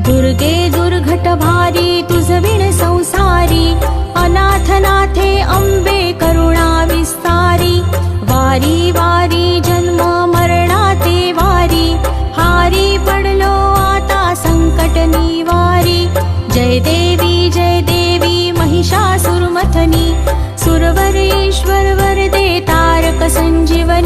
दुर्गे दुर्घट भारी तुझ विण संसारी, अनाथनाथे अंबे करुणा विस्तारी। वारी वारी जन्म मरणाते वारी, हारी पडलो आता संकट निवारी। जय देवी महिषासुरमथनी, सुरवर ईश्वर वरदे तारक संजीवनी।